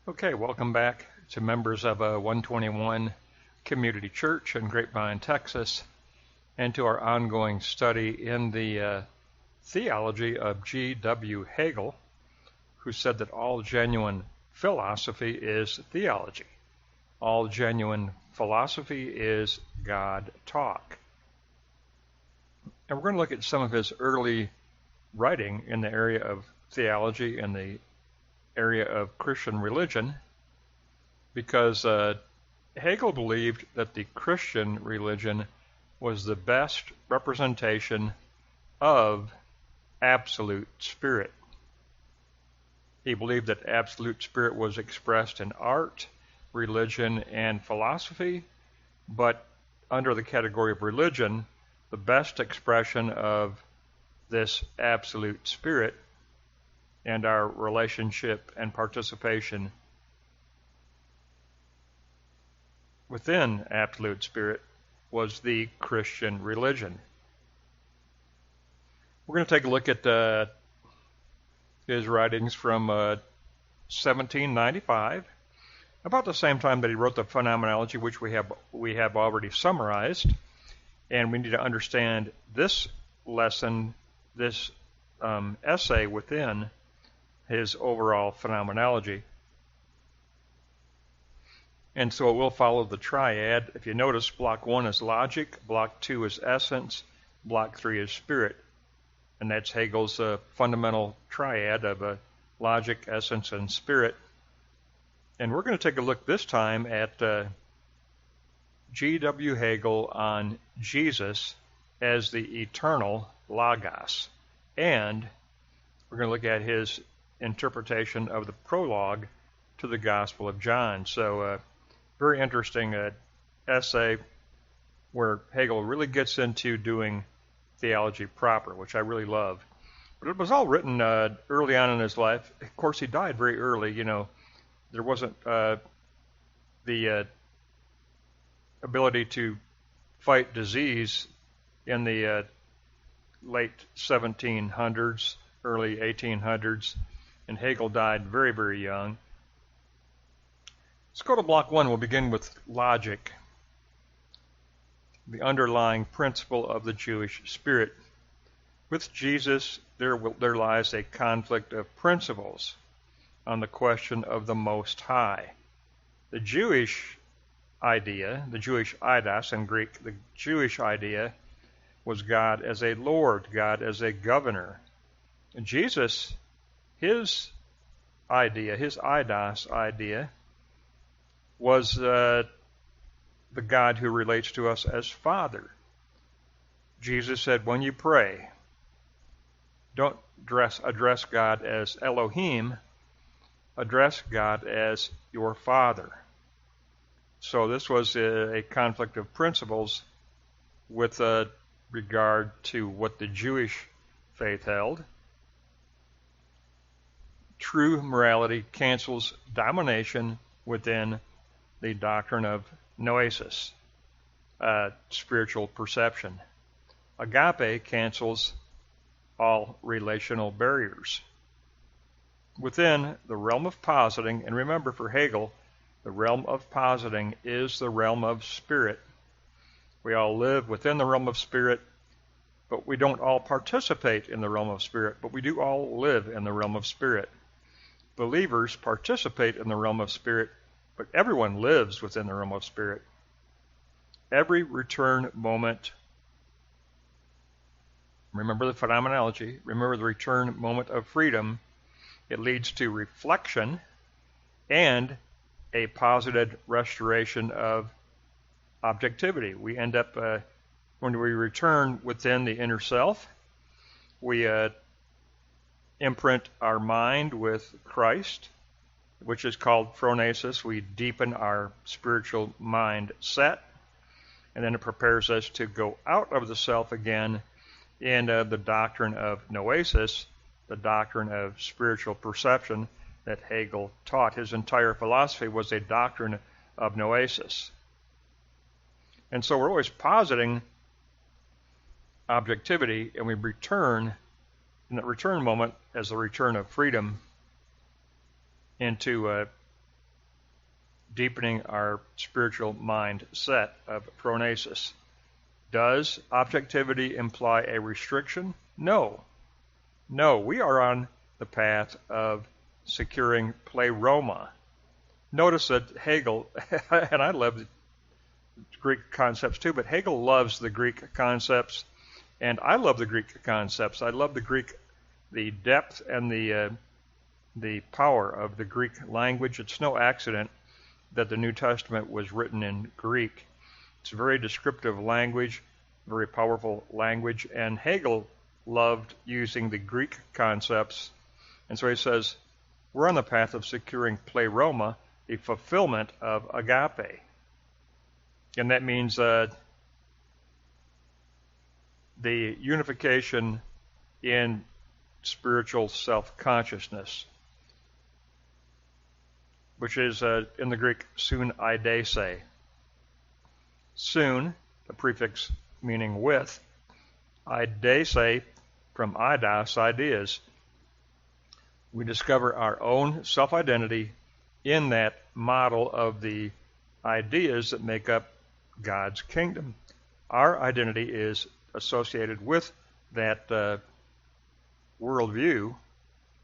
Okay, welcome back to members of 121 Community Church in Grapevine, Texas, and to our ongoing study in the theology of G.W. Hegel, who said that all genuine philosophy is theology. All genuine philosophy is God talk. And we're going to look at some of his early writing in the area of theology and the area of Christian religion, because Hegel believed that the Christian religion was the best representation of absolute spirit. He believed that absolute spirit was expressed in art, religion, and philosophy, but under the category of religion, the best expression of this absolute spirit and our relationship and participation within absolute spirit was the Christian religion. We're going to take a look at his writings from 1795, about the same time that he wrote the Phenomenology, which we have already summarized, and we need to understand this lesson, this essay within his overall phenomenology. And so it will follow the triad. If you notice, block 1 is logic, block 2 is essence, block 3 is spirit. And that's Hegel's fundamental triad of logic, essence, and spirit. And we're going to take a look this time at G.W. Hegel on Jesus as the eternal Logos. And we're going to look at his interpretation of the prologue to the Gospel of John. So very interesting essay where Hegel really gets into doing theology proper, which I really love. But it was all written early on in his life. Of course, he died very early. You know, there wasn't the ability to fight disease in the late 1700s, early 1800s, and Hegel died very, very young. Let's go to block 1. We'll begin with logic, the underlying principle of the Jewish spirit. With Jesus, there lies a conflict of principles on the question of the Most High. The Jewish idea, the Jewish eidos in Greek, the Jewish idea was God as a Lord, God as a governor. And Jesus, his idea, his eidos idea, was the God who relates to us as Father. Jesus said, when you pray, don't address God as Elohim, address God as your Father. So this was a conflict of principles with regard to what the Jewish faith held. True morality cancels domination within the doctrine of noesis, spiritual perception. Agape cancels all relational barriers. Within the realm of positing, and remember for Hegel, the realm of positing is the realm of spirit. We all live within the realm of spirit, but we don't all participate in the realm of spirit, but we do all live in the realm of spirit. Believers participate in the realm of spirit, but everyone lives within the realm of spirit. Every return moment, remember the phenomenology, remember the return moment of freedom, it leads to reflection and a positive restoration of objectivity. We end up, when we return within the inner self, we imprint our mind with Christ, which is called phronesis. We deepen our spiritual mind set, and then it prepares us to go out of the self again in the doctrine of noesis, the doctrine of spiritual perception that Hegel taught. His entire philosophy was a doctrine of noesis. And so we're always positing objectivity, and we return in that return moment as the return of freedom into deepening our spiritual mindset of phronesis. Does objectivity imply a restriction? No. No, we are on the path of securing pleroma. Notice that Hegel, and I love Greek concepts too, but Hegel loves the Greek concepts, and I love the Greek concepts. I love the depth and the power of the Greek language. It's no accident that the New Testament was written in Greek. It's a very descriptive language, very powerful language, and Hegel loved using the Greek concepts, and so he says, we're on the path of securing pleroma, the fulfillment of agape. And that means the unification in spiritual self-consciousness, which is in the Greek soon eidese. Soon, the prefix meaning with, eidese from eidos, ideas. We discover our own self-identity in that model of the ideas that make up God's kingdom. Our identity is associated with that worldview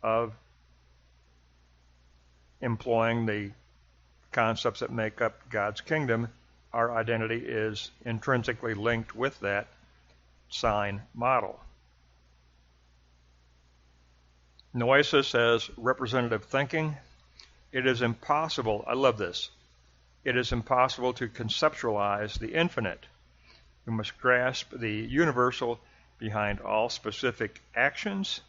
of employing the concepts that make up God's kingdom. Our identity is intrinsically linked with that sign model. Noesis as representative thinking. It is impossible, I love this, it is impossible to conceptualize the infinite. We must grasp the universal behind all specific actions.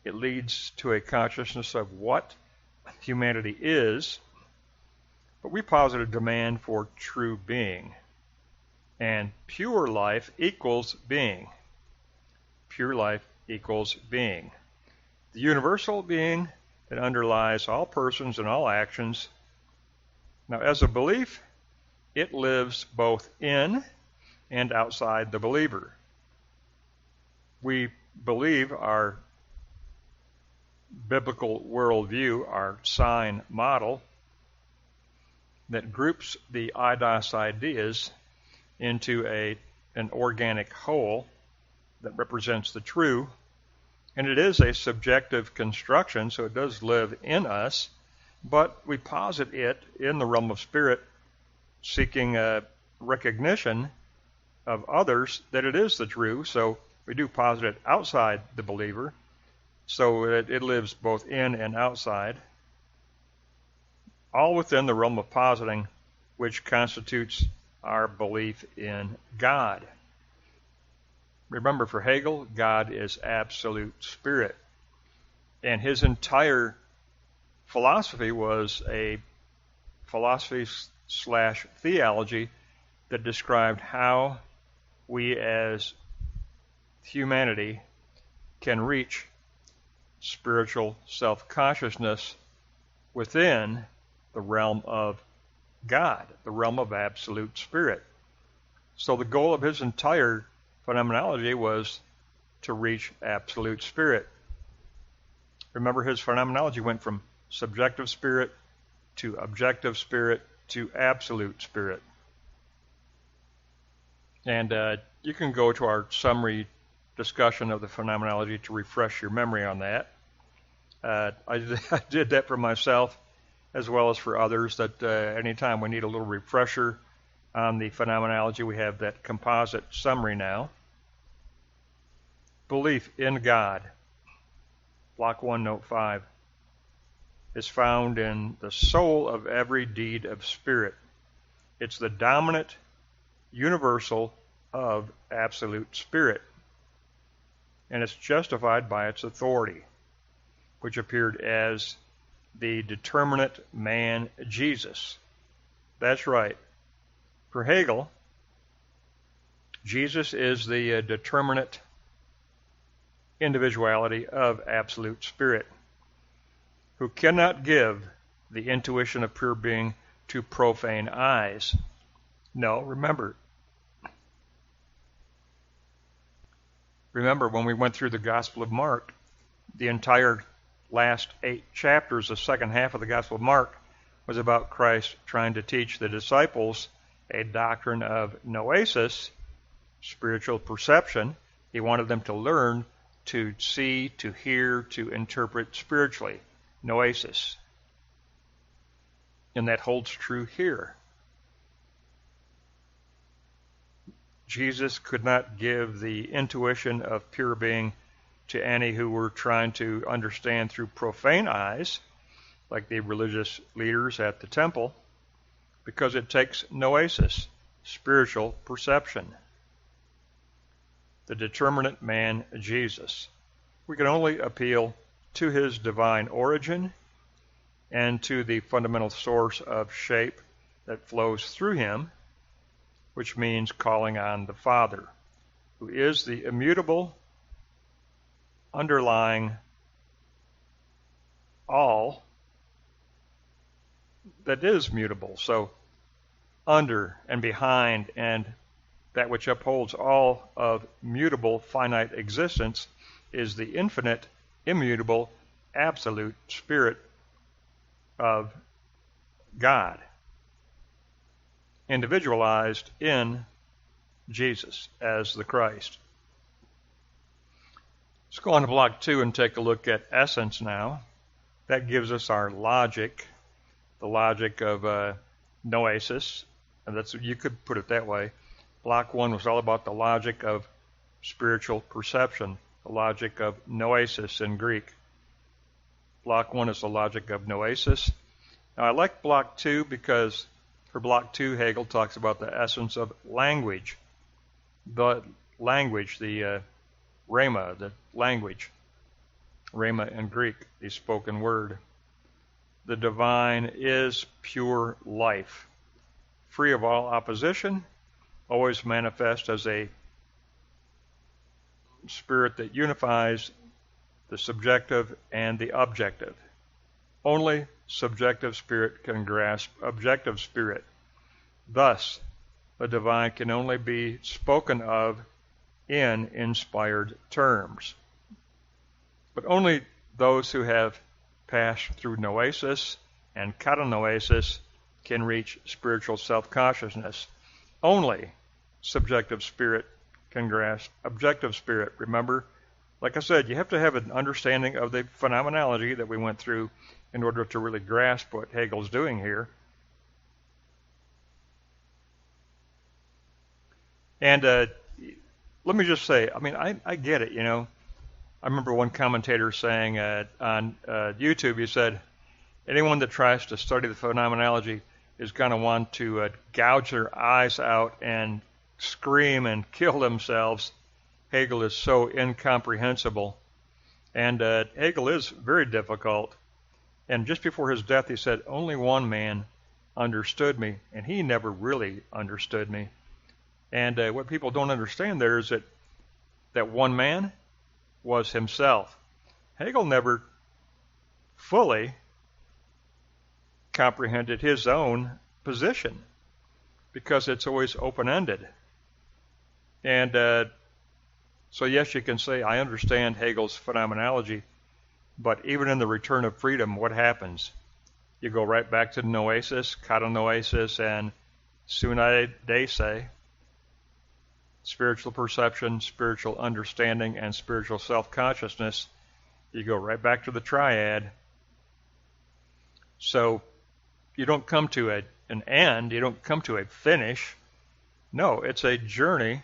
It leads to a consciousness of what humanity is, but we posit a demand for true being. And pure life equals being. Pure life equals being. The universal being that underlies all persons and all actions. Now, as a belief, it lives both in and outside the believer. We believe our biblical worldview, our sign model, that groups the eidos ideas into an organic whole that represents the true. And it is a subjective construction, so it does live in us, but we posit it in the realm of spirit, seeking a recognition of others that it is the true, so we do posit it outside the believer, so it lives both in and outside, all within the realm of positing, which constitutes our belief in God. Remember, for Hegel, God is absolute spirit. And his entire philosophy was a philosophy/theology that described how we as humanity can reach spiritual self-consciousness within the realm of God, the realm of absolute spirit. So the goal of his entire phenomenology was to reach absolute spirit. Remember, his phenomenology went from subjective spirit to objective spirit to absolute spirit. And you can go to our summary discussion of the phenomenology to refresh your memory on that. I did that for myself as well as for others, that anytime we need a little refresher on the phenomenology, we have that composite summary now. Belief in God, Block 1, Note 5, is found in the soul of every deed of spirit. It's the dominant universal of absolute spirit, and it's justified by its authority, which appeared as the determinate man Jesus. That's right. For Hegel, Jesus is the determinate individuality of absolute spirit, who cannot give the intuition of pure being to profane eyes. No, remember when we went through the Gospel of Mark, the entire last 8 chapters, the second half of the Gospel of Mark, was about Christ trying to teach the disciples a doctrine of noesis, spiritual perception. He wanted them to learn to see, to hear, to interpret spiritually, noesis. And that holds true here. Jesus could not give the intuition of pure being to any who were trying to understand through profane eyes, like the religious leaders at the temple, because it takes noesis, spiritual perception. The determinate man, Jesus. We can only appeal to his divine origin and to the fundamental source of shape that flows through him, which means calling on the Father, who is the immutable, underlying all that is mutable. So under and behind and that which upholds all of mutable finite existence is the infinite, immutable, absolute Spirit of God, individualized in Jesus as the Christ. Let's go on to block 2 and take a look at essence now. That gives us our logic, the logic of noesis, and that's, you could put it that way. Block 1 was all about the logic of spiritual perception, the logic of noesis in Greek. Block 1 is the logic of noesis. Now I like block 2 because for block 2, Hegel talks about the essence of language. The language, the rhema, the language. Rhema in Greek, the spoken word. The divine is pure life, free of all opposition, always manifest as a spirit that unifies the subjective and the objective. Only subjective spirit can grasp objective spirit. Thus, the divine can only be spoken of in inspired terms. But only those who have passed through noesis and katanoesis can reach spiritual self-consciousness. Only subjective spirit can grasp objective spirit. Remember, like I said, you have to have an understanding of the phenomenology that we went through in order to really grasp what Hegel's doing here. And let me just say, I mean, I get it, you know. I remember one commentator saying on YouTube, he said, anyone that tries to study the phenomenology is going to want to gouge their eyes out and scream and kill themselves. Hegel is so incomprehensible. And Hegel is very difficult. And just before his death, he said, only one man understood me, and he never really understood me. And what people don't understand there is that one man was himself. Hegel never fully comprehended his own position because it's always open-ended. And so yes, you can say, I understand Hegel's phenomenology, but even in the return of freedom, what happens? You go right back to noesis, katanoesis, and sunai deise, spiritual perception, spiritual understanding, and spiritual self-consciousness. You go right back to the triad. So you don't come to an end, you don't come to a finish. No, it's a journey.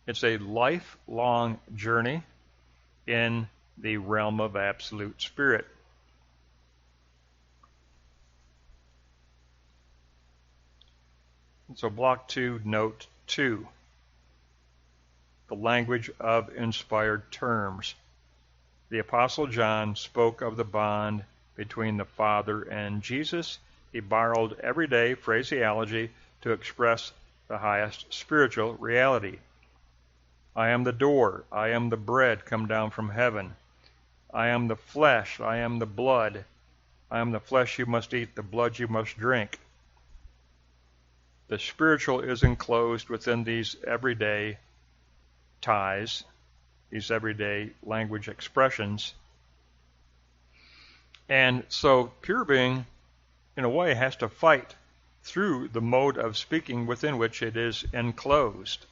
It's a lifelong journey in the realm of absolute spirit. So block 2, note 2. The language of inspired terms. The Apostle John spoke of the bond between the Father and Jesus. He borrowed everyday phraseology to express the highest spiritual reality. I am the door. I am the bread come down from heaven. I am the flesh. I am the blood. I am the flesh you must eat, the blood you must drink. The spiritual is enclosed within these everyday ties, these everyday language expressions. And so pure being in a way, has to fight through the mode of speaking within which it is enclosed.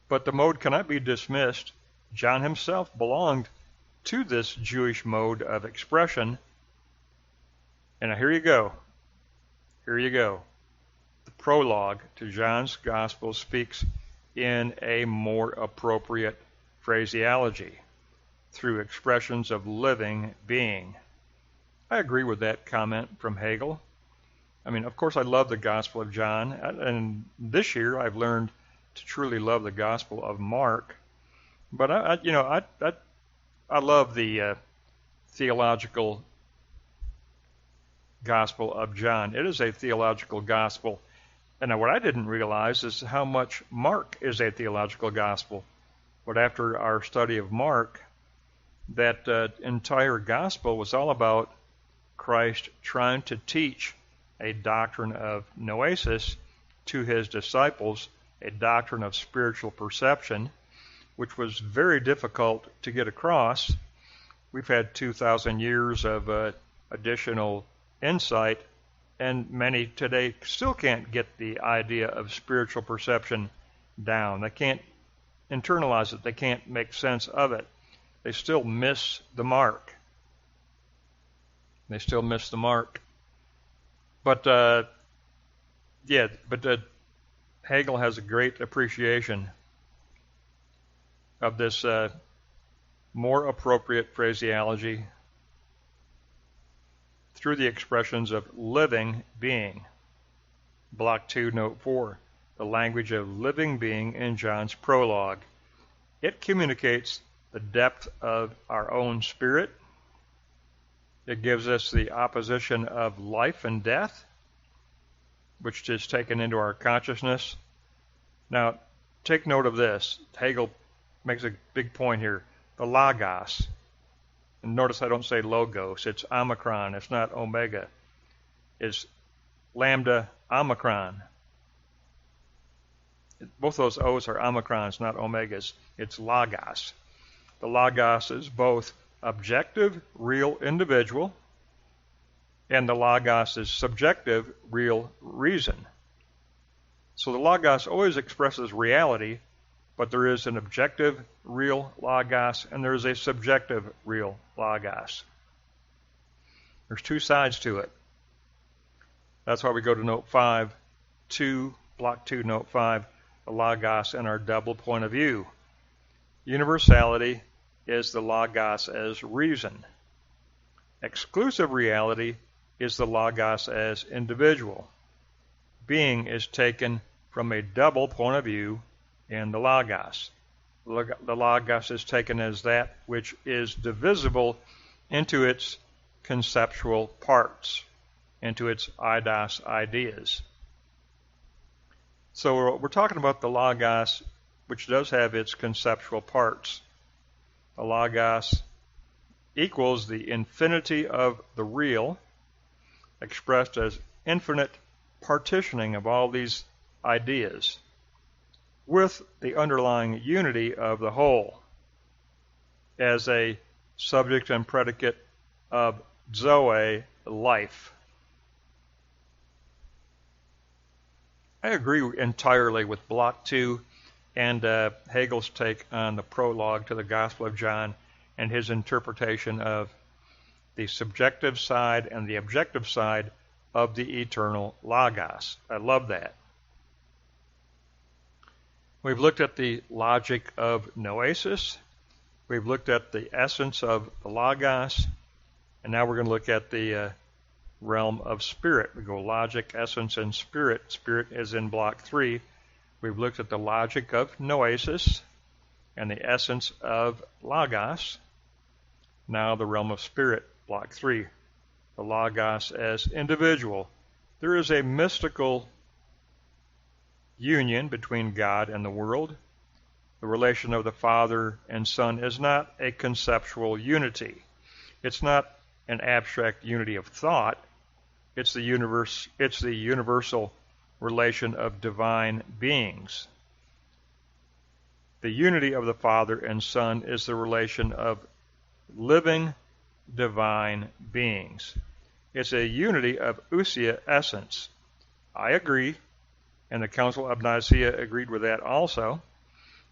But the mode cannot be dismissed. John himself belonged to this Jewish mode of expression. And now here you go. Here you go. The prologue to John's Gospel speaks in a more appropriate phraseology through expressions of living being. I agree with that comment from Hegel. I mean, of course, I love the Gospel of John, and this year I've learned to truly love the Gospel of Mark. But I love the theological Gospel of John. It is a theological gospel. And what I didn't realize is how much Mark is a theological gospel. But after our study of Mark, that entire gospel was all about Christ trying to teach a doctrine of noesis to his disciples, a doctrine of spiritual perception, which was very difficult to get across. We've had 2,000 years of additional insight, and many today still can't get the idea of spiritual perception down. They can't internalize it. They can't make sense of it. They still miss the mark. They still miss the mark. But Hegel has a great appreciation of this more appropriate phraseology through the expressions of living being. Block 2, Note 4, the language of living being in John's prologue. It communicates the depth of our own spirit. It gives us the opposition of life and death, which is taken into our consciousness. Now, take note of this. Hegel makes a big point here. The logos. And notice I don't say logos. It's omicron. It's not omega. It's lambda omicron. Both those O's are omicrons, not omegas. It's logos. The logos is both objective, real individual, and the logos is subjective, real reason. So the logos always expresses reality, but there is an objective, real logos, and there is a subjective, real logos. There's two sides to it. That's why we go to Note 5, Block 2, Note 5, the logos and our double point of view. Universality is the logos as reason. Exclusive reality is the logos as individual. Being is taken from a double point of view in the logos. The logos is taken as that which is divisible into its conceptual parts, into its eidos ideas. So we're talking about the logos, which does have its conceptual parts. The logos equals the infinity of the real, expressed as infinite partitioning of all these ideas, with the underlying unity of the whole, as a subject and predicate of zoe, life. I agree entirely with Block 2 and Hegel's take on the prologue to the Gospel of John and his interpretation of the subjective side and the objective side of the eternal logos. I love that. We've looked at the logic of noesis. We've looked at the essence of the logos. And now we're going to look at the realm of spirit. We go logic, essence, and spirit. Spirit is in Block 3. We've looked at the logic of noesis and the essence of logos. Now the realm of spirit, Block 3. The logos as individual. There is a mystical union between God and the world. The relation of the Father and Son is not a conceptual unity. It's not an abstract unity of thought. It's the universal relation of divine beings. The unity of the Father and Son is the relation of living divine beings. It's a unity of ousia essence. I agree, and the Council of Nicaea agreed with that also.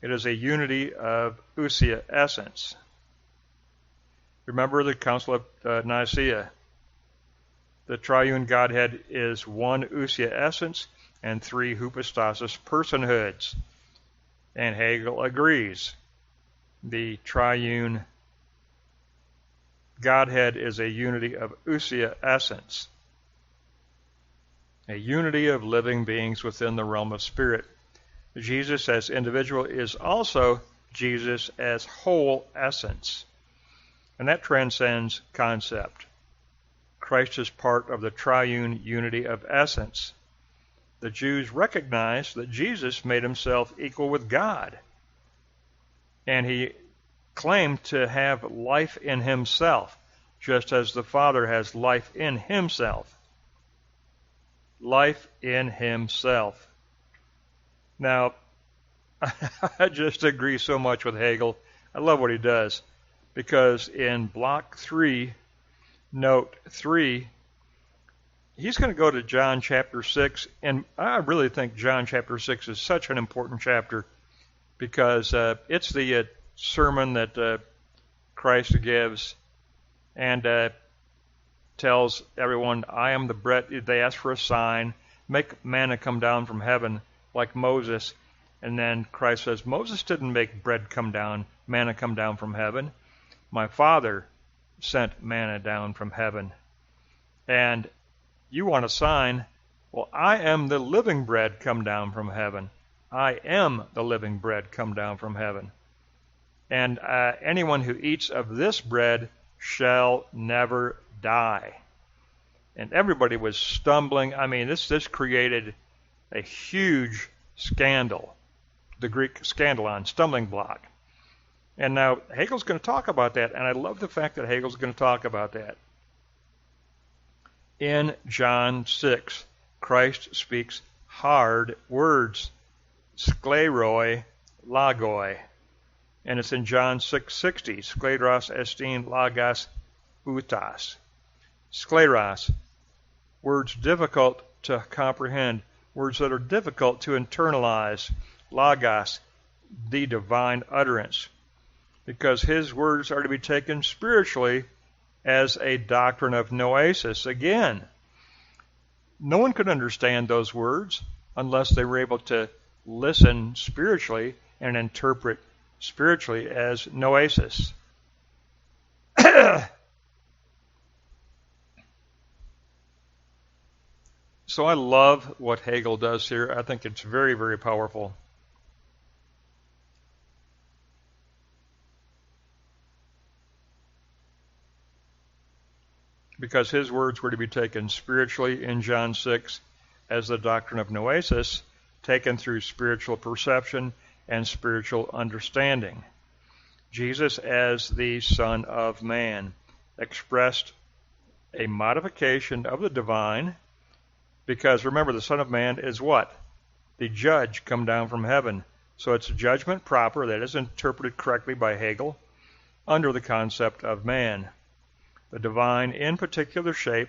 It is a unity of ousia essence. Remember the Council of Nicaea. The triune Godhead is one ousia essence and three hypostasis personhoods. And Hegel agrees. The triune Godhead is a unity of ousia essence, a unity of living beings within the realm of spirit. Jesus as individual is also Jesus as whole essence, and that transcends concept. Christ is part of the triune unity of essence. The Jews recognized that Jesus made himself equal with God, and he claimed to have life in himself, just as the Father has life in himself. Life in himself. Now, I just agree so much with Hegel. I love what he does, because in Block 3, Note 3, he's going to go to John chapter 6, and I really think John chapter 6 is such an important chapter, because it's the sermon that Christ gives and tells everyone, I am the bread. They ask for a sign, make manna come down from heaven like Moses. And then Christ says, Moses didn't make bread come down, manna come down from heaven. My Father sent manna down from heaven. And you want a sign? Well, I am the living bread come down from heaven. I am the living bread come down from heaven. And anyone who eats of this bread shall never die. And everybody was stumbling. I mean, this created a huge scandal, the Greek scandalon, stumbling block. And now Hegel's going to talk about that, and I love the fact that Hegel's going to talk about that. In John 6, Christ speaks hard words, skleroi, logoi. And it's in John 6:60, skleros estin logos outas. Skleros, words difficult to comprehend, words that are difficult to internalize. Logos, the divine utterance. Because his words are to be taken spiritually as a doctrine of noesis. Again, no one could understand those words unless they were able to listen spiritually and interpret spiritually as noesis. So I love what Hegel does here. I think it's very, very powerful. Because his words were to be taken spiritually in John 6 as the doctrine of noesis, taken through spiritual perception and spiritual understanding. Jesus, as the Son of Man, expressed a modification of the divine, because remember, the Son of Man is what? The judge come down from heaven. So it's a judgment proper that is interpreted correctly by Hegel under the concept of man. The divine in particular shape,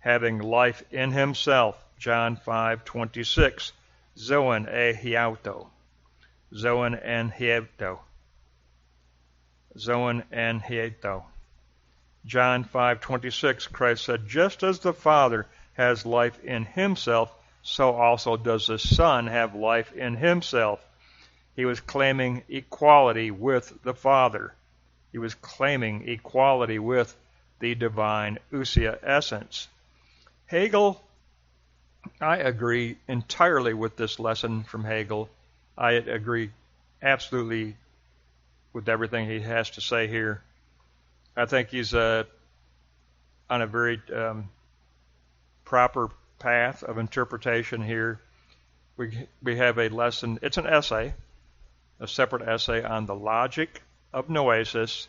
having life in himself. John 5:26, zoon e hiauto. Zoon en hiauto. Zoon en hiauto. John 5:26, Christ said, just as the Father has life in himself, so also does the Son have life in himself. He was claiming equality with the Father. He was claiming equality with the divine ousia essence. Hegel, I agree entirely with this lesson from Hegel. I agree absolutely with everything he has to say here. I think he's on a very proper path of interpretation here. We have a lesson, it's an essay, a separate essay on the logic of noesis,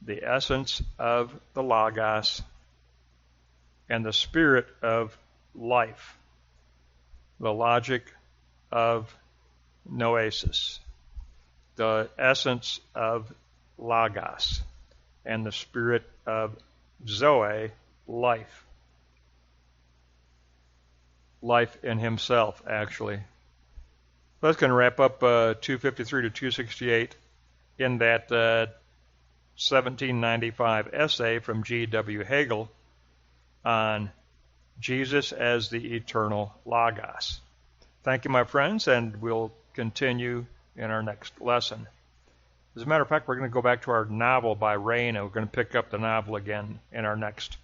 the essence of the logos, and the spirit of life. The logic of noesis, the essence of logos, and the spirit of zoe life. Life in himself, actually. That's going to wrap up 253 to 268 in that 1795 essay from G.W. Hegel on Jesus as the eternal Logos. Thank you, my friends, and we'll continue in our next lesson. As a matter of fact, we're going to go back to our novel by Rain, and we're going to pick up the novel again in our next